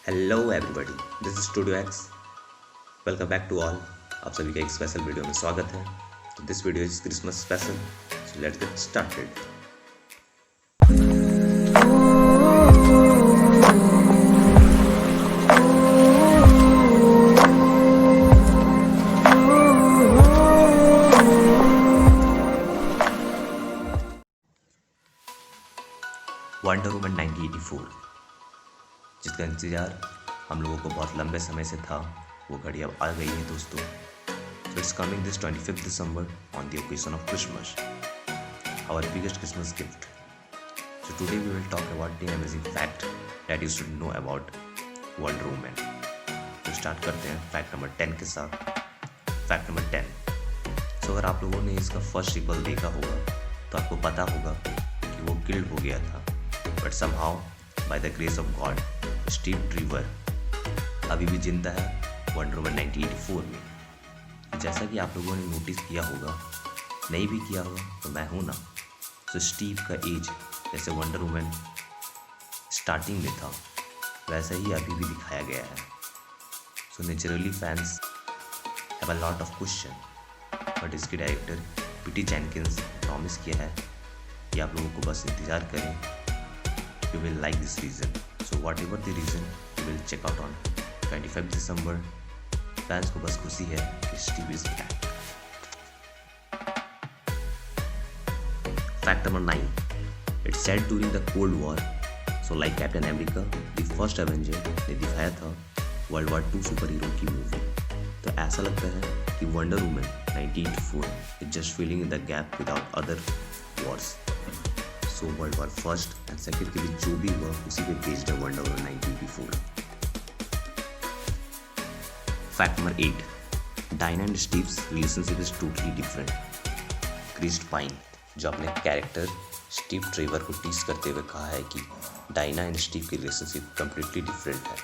Hello everybody, this is studio X. Welcome back to all. आप सभी का एक स्पेशल वीडियो में स्वागत है। तो this video is Christmas special, so let's get started. Wonder woman 1984, जिसका इंतज़ार हम लोगों को बहुत लंबे समय से था, वो घड़ी अब आ गई है दोस्तों। So it's coming this 25th December on the occasion of Christmas, our biggest Christmas gift. So today we will talk about the amazing fact that you should know about Wonder Woman. तो start करते हैं fact number 10 के साथ। Fact number 10। सो अगर आप लोगों ने इसका फर्स्ट सीक्वल देखा होगा तो आपको पता होगा कि वो किल्ड हो गया था, but somehow by the grace of God Steve Trevor अभी भी जिंदा है वंडर वुमन 1984 में। जैसा कि आप लोगों ने नोटिस किया होगा, नहीं भी किया होगा तो मैं हूँ ना। तो स्टीव का एज जैसे वंडर वुमन स्टार्टिंग में था वैसा ही अभी भी दिखाया गया है। So naturally fans have a lot of question, but इसके डायरेक्टर पीटी जेनकिंस प्रॉमिस किया है कि आप लोगों को बस इंतज़ार करें, you will like this reason. So whatever the reason, you will check out on 25th December. Fans को बस खुशी है कि Steve is back. Fact number 9। It's set during the Cold War. So like Captain America, the first Avenger ने दिखाया था world war 2 super hero की movie. तो ऐसा लगता है कि wonder woman 1984 is just filling in the gap without other wars. So world war first and second के बीच जो भी हुआ उसी पे बेस्ड है wonder woman 1984। Fact number 8। Diana and Steve's relationship is totally different. Chris Pine, जो अपने कैरेक्टर स्टीव ट्रेवर को टीज करते हुए कहा है कि डायना एंड स्टीव की रिलेशनशिप कम्प्लीटली डिफरेंट है।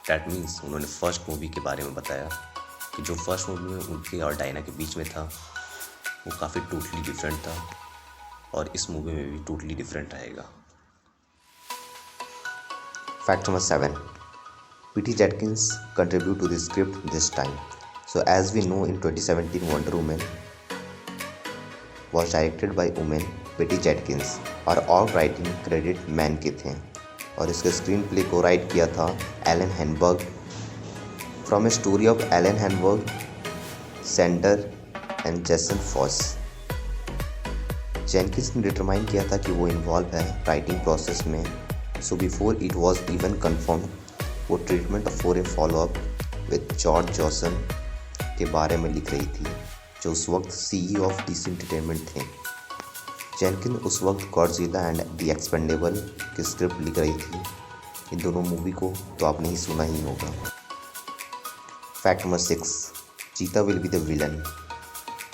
डैट मीन्स उन्होंने फर्स्ट मूवी के बारे में बताया कि जो फर्स्ट मूवी में उनके और डायना के बीच में था वो काफ़ी टोटली डिफरेंट था, और इस मूवी में भी टोटली डिफरेंट रहेगा। Fact number 7। PT Jenkins contribute to the script this time. So as we know, in 2017 Wonder Woman was directed by woman पेटी जेनकिंस, और ऑल राइटिंग क्रेडिट मैन के थे, और इसके स्क्रीन प्ले को राइट किया था Alan Heinberg from a story of Alan Heinberg, Sender and Jason Fuchs. Jenkins ने डिटरमाइन किया था कि वो इन्वॉल्व है राइटिंग प्रोसेस में। So before it was even confirm, वो treatment for a follow up with George Johnson के बारे में लिख रही थी, जो उस वक्त CEO ऑफ डीसी एंटरटेनमेंट थे। जेनकिन उस वक्त गॉडजिला एंड द एक्सपेंडेबल की स्क्रिप्ट लिख रही थी। इन दोनों मूवी को तो आपने ही सुना ही होगा। Fact number 6। Cheetah will be the villain.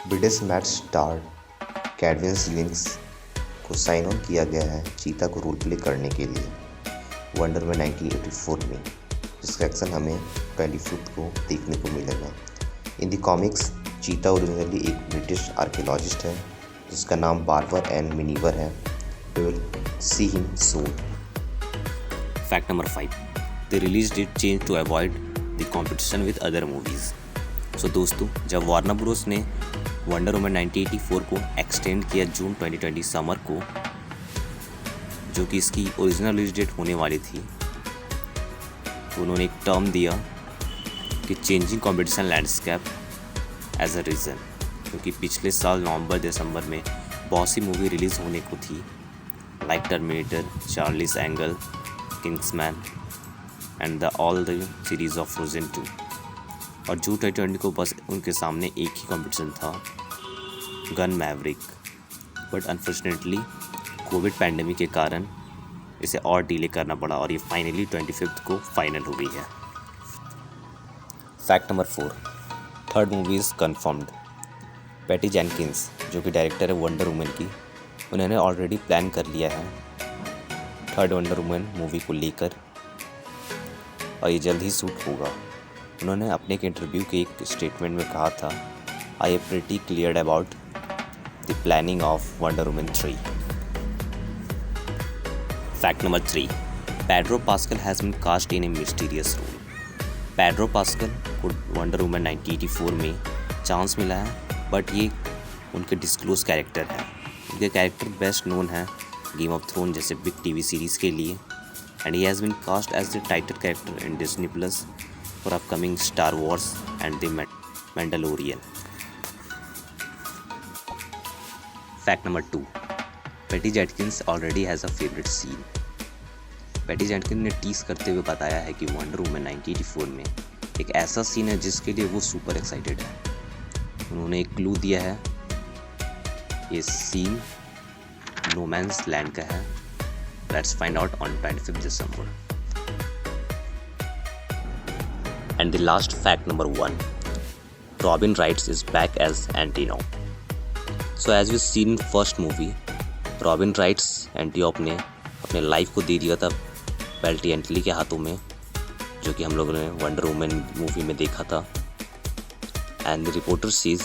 British Matt star Cadwin Links को साइन ऑन किया गया है चीता को रोल प्ले करने के लिए वंडर वुमन 1984 में, जिसका एक्शन हमें 25th को देखने को मिलेगा। In the comics Cheetah originally एक ब्रिटिश आर्कियोलॉजिस्ट है जिसका नाम बार्बर एंड मिनीवर है। We will see him soon. Fact number 5। The release date change to avoid the competition with other movies. So दोस्तों, जब वार्नर ब्रोस ने wonder woman 1984 को extend किया जून 2020 समर को, जो कि इसकी ओरिजिनल रिलीज डेट होने वाली थी, तो उन्होंने एक टर्म दिया कि changing competition landscape as a reason, क्योंकि पिछले साल नवंबर दिसंबर में बहुत सी मूवी रिलीज़ होने को थी, like terminator, Charlie's angle, Kingsman and the all the series of frozen 2। और जून 2020 को बस उनके सामने एक ही कंपटीशन था, gun Maverick. But unfortunately Covid pandemic के कारण इसे और डिले करना पड़ा, और ये फाइनली 25th को फाइनल हो गई है। Fact number 4। Third movie is confirmed. पेटी जेनकिंस, जो कि डायरेक्टर है वंडर वुमन की, उन्होंने ऑलरेडी प्लान कर लिया है थर्ड वंडर वुमन मूवी को लेकर, और ये जल्द ही शूट होगा। उन्होंने अपने एक इंटरव्यू के एक स्टेटमेंट में कहा था, I am pretty clear about the planning of wonder woman 3। Fact number 3। Pedro Pascal has been cast in a mysterious role. Pedro Pascal को वंडर वुमन 1984 में चांस मिला है, बट ये उनके डिस्क्लोज कैरेक्टर है। उनके कैरेक्टर बेस्ट नोन है game of throne जैसे बिग टीवी सीरीज़ के लिए, and he has been cast as the title character in Disney plus for upcoming Star Wars and the Mandalorian. Fact number 2, Patty Jenkins already has a favourite scene. Patty Jenkins ने tease करते हुए बताया है कि wonder woman 1984 में एक ऐसा scene है जिसके लिए वो सुपर एक्साइटेड है। उन्होंने एक क्लू दिया है, ये सीन नो मैंस लैंड का है। Let's find out on 25 December. And the last fact number 1, Robin Wright's is back as Antiope. So as we seen in first movie, Robin Wright's Antiope ने अपने life को दे दिया था बेल्टी एंटली के हाथों में, जो कि हम लोगों ने वंडर वुमन मूवी में देखा था। एंड द रिपोर्टर सीज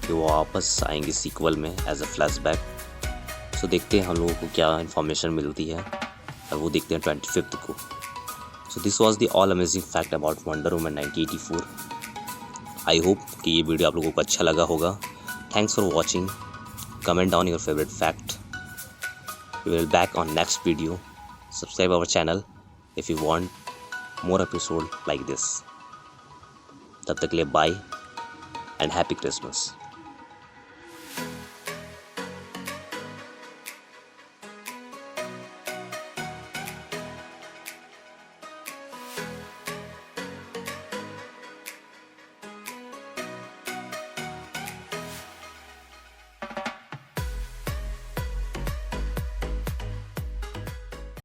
कि वो वापस आएंगे सीक्वल में एज अ फ्लैशबैक। सो देखते हैं हम लोगों को क्या इन्फॉर्मेशन मिलती है, और वो देखते हैं 25 को। So this was the all amazing fact about wonder woman 1984। I hope कि ये वीडियो आप लोगों को अच्छा लगा होगा। Thanks for watching. Comment down your favorite fact. We will back on next video. Subscribe our channel if you want more episode like this. तब तक के लिए bye and happy Christmas.